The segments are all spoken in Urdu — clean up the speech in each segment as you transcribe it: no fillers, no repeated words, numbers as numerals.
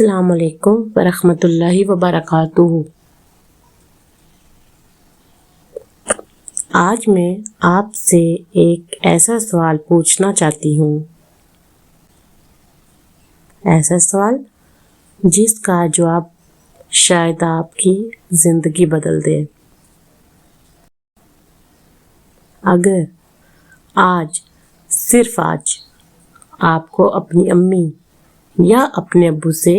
السلام علیکم ورحمۃ اللہ وبرکاتہ۔ آج میں آپ سے ایک ایسا سوال پوچھنا چاہتی ہوں، ایسا سوال جس کا جواب شاید آپ کی زندگی بدل دے۔ اگر آج، صرف آج، آپ کو اپنی امی یا اپنے ابو سے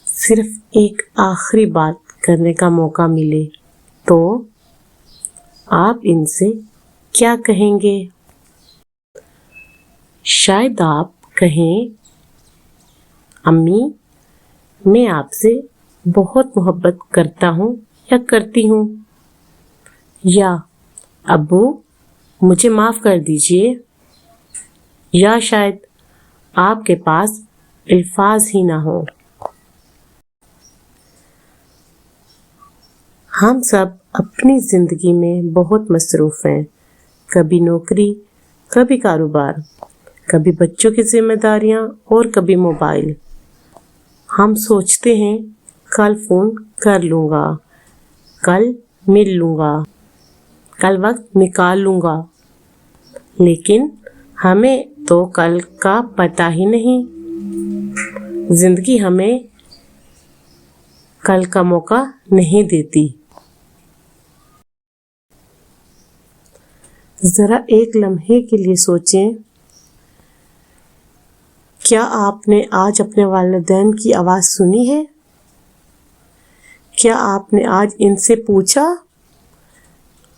صرف ایک آخری بات کرنے کا موقع ملے تو آپ ان سے کیا کہیں گے؟ شاید آپ کہیں، امی، میں آپ سے بہت محبت کرتا ہوں یا کرتی ہوں، یا ابو مجھے معاف کر دیجئے، یا شاید آپ کے پاس الفاظ ہی نہ ہوں۔ ہم سب اپنی زندگی میں بہت مصروف ہیں، کبھی نوکری، کبھی کاروبار، کبھی بچوں کی ذمہ داریاں اور کبھی موبائل۔ ہم سوچتے ہیں کل فون کر لوں گا، کل مل لوں گا، کل وقت نکال لوں گا، لیکن ہمیں تو کل کا پتہ ہی نہیں۔ زندگی ہمیں کل کا موقع نہیں دیتی۔ ذرا ایک لمحے کے لیے سوچیں، کیا آپ نے آج اپنے والدین کی آواز سنی ہے؟ کیا آپ نے آج ان سے پوچھا،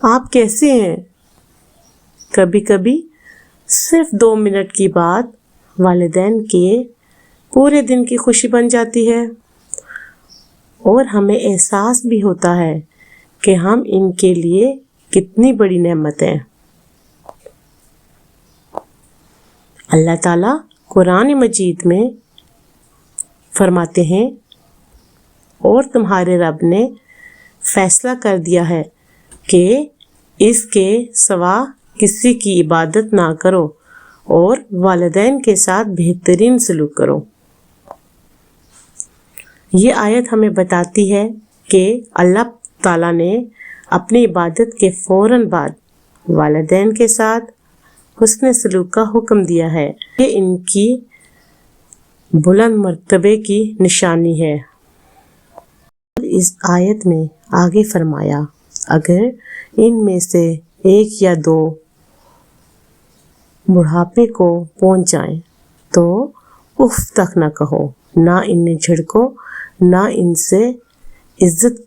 آپ کیسے ہیں؟ کبھی کبھی صرف 2 منٹ کی بات والدین کے پورے دن کی خوشی بن جاتی ہے، اور ہمیں احساس بھی ہوتا ہے کہ ہم ان کے لیے کتنی بڑی نعمت ہیں۔ اللہ تعالیٰ قرآن مجید میں فرماتے ہیں، اور تمہارے رب نے فیصلہ کر دیا ہے کہ اس کے سوا کسی کی عبادت نہ کرو اور والدین کے ساتھ بہترین سلوک کرو۔ یہ آیت ہمیں بتاتی ہے کہ اللہ تعالیٰ نے اپنی عبادت کے فوراً بعد والدین کے ساتھ حسن سلوک کا حکم دیا ہے۔ یہ ان کی بلند مرتبے کی نشانی ہے۔ اس آیت میں آگے فرمایا، اگر ان میں سے ایک یا دو بڑھاپے کو پہنچ جائیں تو اف تک نہ کہو، نہ انہیں جھڑکو، نہ ان سے عزت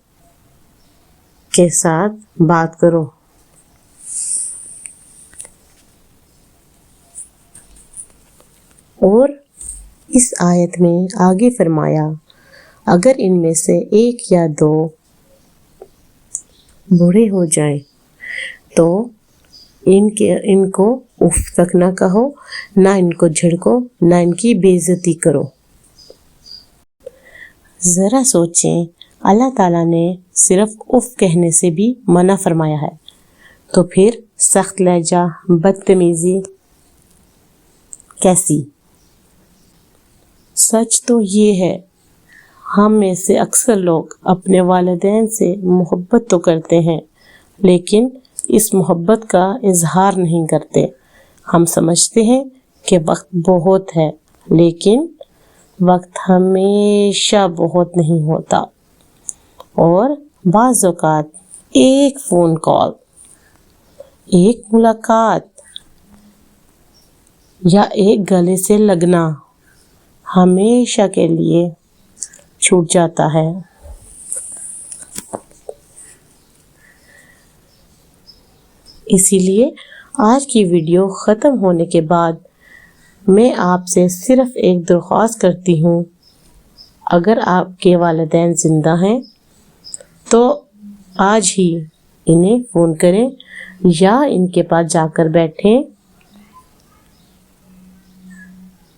کے ساتھ بات کرو۔ اور اس آیت میں آگے فرمایا، اگر ان میں سے ایک یا دو بوڑھے ہو جائیں تو ان کو اف تک نہ کہو، نہ ان کو جھڑکو، نہ ان کی بے عزتی کرو۔ ذرا سوچیں، اللہ تعالیٰ نے صرف اف کہنے سے بھی منع فرمایا ہے، تو پھر سخت لہجہ، بدتمیزی کیسی؟ سچ تو یہ ہے، ہم میں سے اکثر لوگ اپنے والدین سے محبت تو کرتے ہیں، لیکن اس محبت کا اظہار نہیں کرتے۔ ہم سمجھتے ہیں کہ وقت بہت ہے، لیکن وقت ہمیشہ بہت نہیں ہوتا، اور بعض اوقات ایک فون کال، ایک ملاقات یا ایک گلے سے لگنا ہمیشہ کے لیے چھوٹ جاتا ہے۔ اسی لیے آج کی ویڈیو ختم ہونے کے بعد میں آپ سے صرف ایک درخواست کرتی ہوں، اگر آپ کے والدین زندہ ہیں تو آج ہی انہیں فون کریں یا ان کے پاس جا کر بیٹھیں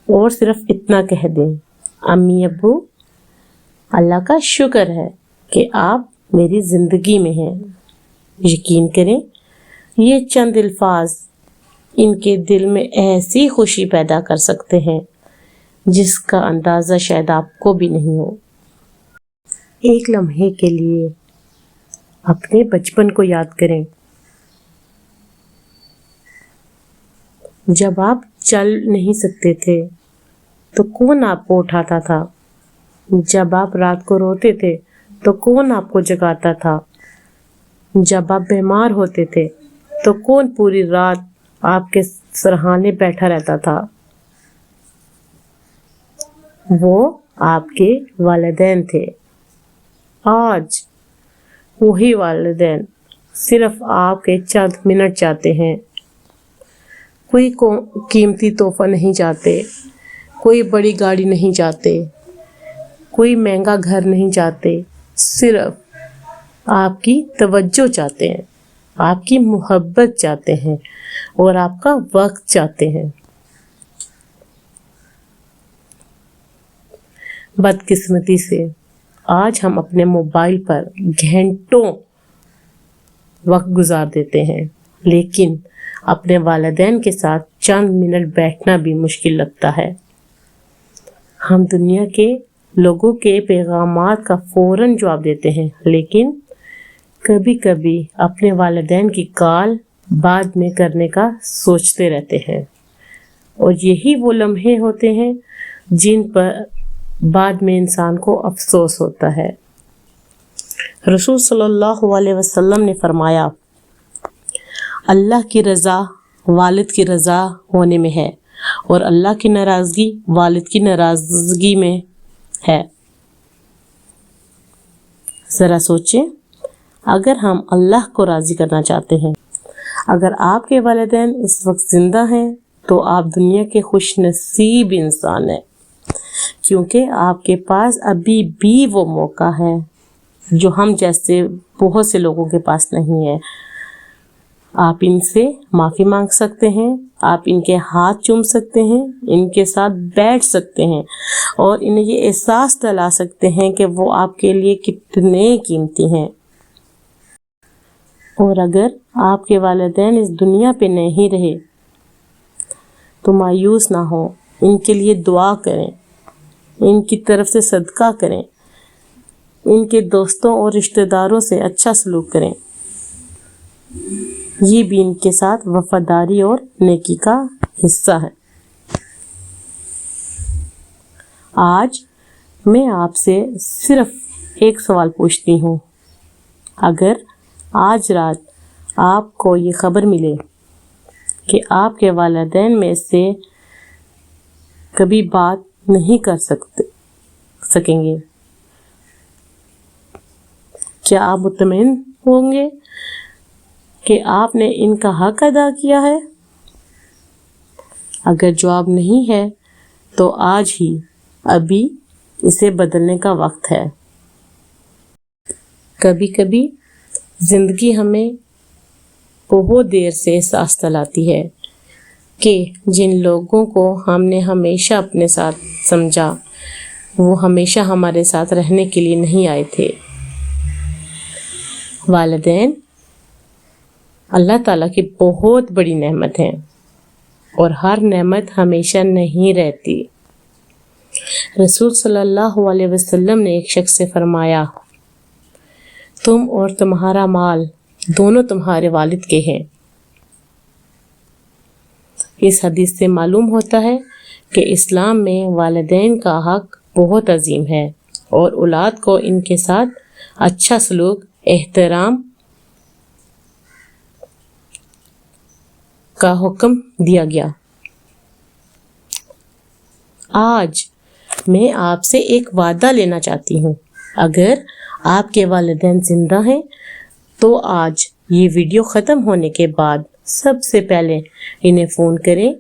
اور صرف اتنا کہہ دیں، امی ابو، اللہ کا شکر ہے کہ آپ میری زندگی میں ہیں۔ یقین کریں، یہ چند الفاظ ان کے دل میں ایسی خوشی پیدا کر سکتے ہیں جس کا اندازہ شاید آپ کو بھی نہیں ہو۔ ایک لمحے کے لیے اپنے بچپن کو یاد کریں، جب آپ چل نہیں سکتے تھے تو کون آپ کو اٹھاتا تھا؟ جب آپ رات کو روتے تھے تو کون آپ کو جگاتا تھا؟ جب آپ بیمار ہوتے تھے تو کون پوری رات آپ کے سرہانے بیٹھا رہتا تھا؟ وہ آپ کے والدین تھے۔ آج وہی والدین صرف آپ کے چند منٹ چاہتے ہیں، کوئی قیمتی تحفہ نہیں چاہتے، کوئی بڑی گاڑی نہیں چاہتے، کوئی مہنگا گھر نہیں چاہتے، صرف آپ کی توجہ چاہتے ہیں، آپ کی محبت چاہتے ہیں اور آپ کا وقت چاہتے ہیں۔ بدقسمتی سے آج ہم اپنے موبائل پر گھنٹوں وقت گزار دیتے ہیں، لیکن اپنے والدین کے ساتھ چند منٹ بیٹھنا بھی مشکل لگتا ہے۔ ہم دنیا کے لوگوں کے پیغامات کا فوراً جواب دیتے ہیں، لیکن کبھی کبھی اپنے والدین کی کال بعد میں کرنے کا سوچتے رہتے ہیں، اور یہی وہ لمحے ہوتے ہیں جن پر بعد میں انسان کو افسوس ہوتا ہے۔ رسول صلی اللہ علیہ وسلم نے فرمایا، اللہ کی رضا والد کی رضا ہونے میں ہے اور اللہ کی ناراضگی والد کی ناراضگی میں ہے۔ ذرا سوچیں، اگر ہم اللہ کو راضی کرنا چاہتے ہیں، اگر آپ کے والدین اس وقت زندہ ہیں تو آپ دنیا کے خوش نصیب انسان ہیں، کیونکہ آپ کے پاس ابھی بھی وہ موقع ہے جو ہم جیسے بہت سے لوگوں کے پاس نہیں ہے۔ آپ ان سے معافی مانگ سکتے ہیں، آپ ان کے ہاتھ چوم سکتے ہیں، ان کے ساتھ بیٹھ سکتے ہیں اور انہیں یہ احساس دلا سکتے ہیں کہ وہ آپ کے لیے کتنے قیمتی ہیں۔ اور اگر آپ کے والدین اس دنیا پہ نہیں رہے تو مایوس نہ ہو، ان کے لیے دعا کریں، ان کی طرف سے صدقہ کریں، ان کے دوستوں اور رشتہ داروں سے اچھا سلوک کریں، یہ بھی ان کے ساتھ وفاداری اور نیکی کا حصہ ہے۔ آج میں آپ سے صرف ایک سوال پوچھتی ہوں، اگر آج رات آپ کو یہ خبر ملے کہ آپ کے والدین میں سے کبھی بات نہیں کر سکیں گے، کیا آپ مطمئن ہوں گے کہ آپ نے ان کا حق ادا کیا ہے؟ اگر جواب نہیں ہے تو آج ہی ابھی اسے بدلنے کا وقت ہے۔ کبھی کبھی زندگی ہمیں بہت دیر سے احساس دلاتی ہے کہ جن لوگوں کو ہم نے ہمیشہ اپنے ساتھ سمجھا وہ ہمیشہ ہمارے ساتھ رہنے کے لیے نہیں آئے تھے۔ والدین اللہ تعالیٰ کی بہت بڑی نعمت ہیں اور ہر نعمت ہمیشہ نہیں رہتی۔ رسول صلی اللہ علیہ وسلم نے ایک شخص سے فرمایا، تم اور تمہارا مال دونوں تمہارے والد کے ہیں۔ اس حدیث سے معلوم ہوتا ہے کہ اسلام میں والدین کا حق بہت عظیم ہے اور اولاد کو ان کے ساتھ اچھا سلوک، احترام کا حکم دیا گیا۔ آج میں آپ سے ایک وعدہ لینا چاہتی ہوں، اگر آپ کے والدین زندہ ہیں تو آج یہ ویڈیو ختم ہونے کے بعد سب سے پہلے انہیں فون کریں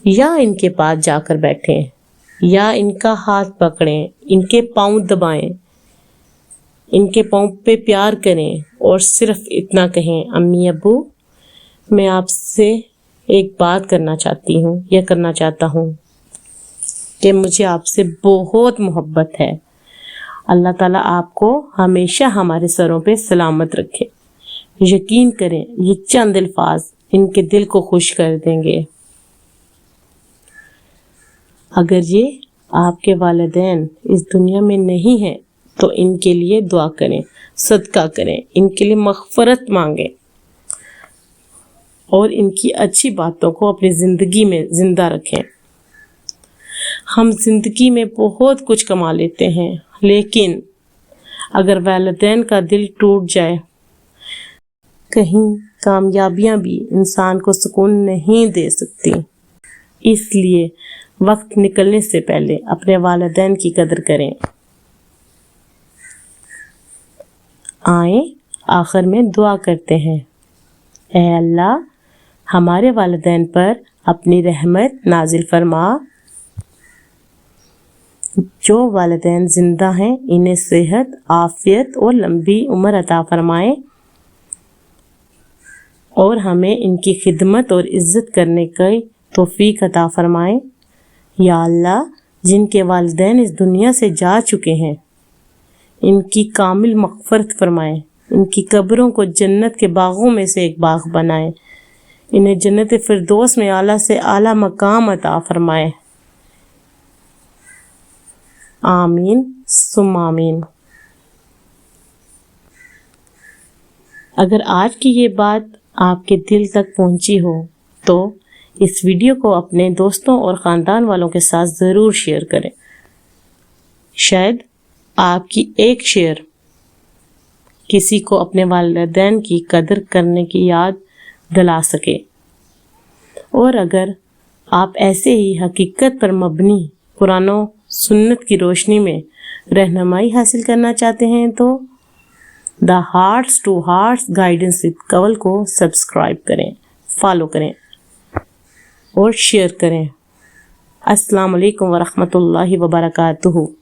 یا ان کے پاس جا کر بیٹھیں یا ان کا ہاتھ پکڑیں، ان کے پاؤں دبائیں، ان کے پاؤں پہ پیار کریں اور صرف اتنا کہیں، امی ابو میں آپ سے ایک بات کرنا چاہتا ہوں کہ مجھے آپ سے بہت محبت ہے۔ اللہ تعالیٰ آپ کو ہمیشہ ہمارے سروں پہ سلامت رکھے۔ یقین کریں یہ چند الفاظ ان کے دل کو خوش کر دیں گے۔ اگر یہ آپ کے والدین اس دنیا میں نہیں ہیں تو ان کے لیے دعا کریں، صدقہ کریں، ان کے لیے مغفرت مانگیں اور ان کی اچھی باتوں کو اپنی زندگی میں زندہ رکھیں۔ ہم زندگی میں بہت کچھ کما لیتے ہیں، لیکن اگر والدین کا دل ٹوٹ جائے، کہیں کامیابیاں بھی انسان کو سکون نہیں دے سکتی۔ اس لیے وقت نکلنے سے پہلے اپنے والدین کی قدر کریں۔ آئیں آخر میں دعا کرتے ہیں۔ اے اللہ، ہمارے والدین پر اپنی رحمت نازل فرما۔ جو والدین زندہ ہیں انہیں صحت، عافیت اور لمبی عمر عطا فرمائیں اور ہمیں ان کی خدمت اور عزت کرنے کی توفیق عطا فرمائیں۔ یا اللہ، جن کے والدین اس دنیا سے جا چکے ہیں ان کی کامل مغفرت فرمائیں، ان کی قبروں کو جنت کے باغوں میں سے ایک باغ بنائیں، انہیں جنت فردوس میں اعلیٰ سے اعلیٰ مقام عطا فرمائیں۔ آمین ثم آمین۔ اگر آج کی یہ بات آپ کے دل تک پہنچی ہو تو اس ویڈیو کو اپنے دوستوں اور خاندان والوں کے ساتھ ضرور شیئر کریں۔ شاید آپ کی ایک شیئر کسی کو اپنے والدین کی قدر کرنے کی یاد دلا سکے۔ اور اگر آپ ایسے ہی حقیقت پر مبنی قرآن و سنت کی روشنی میں رہنمائی حاصل کرنا چاہتے ہیں تو the hearts to hearts guidance with Kanwal کو سبسکرائب کریں، فالو کریں اور شیئر کریں۔ السلام علیکم ورحمۃ اللہ وبرکاتہ۔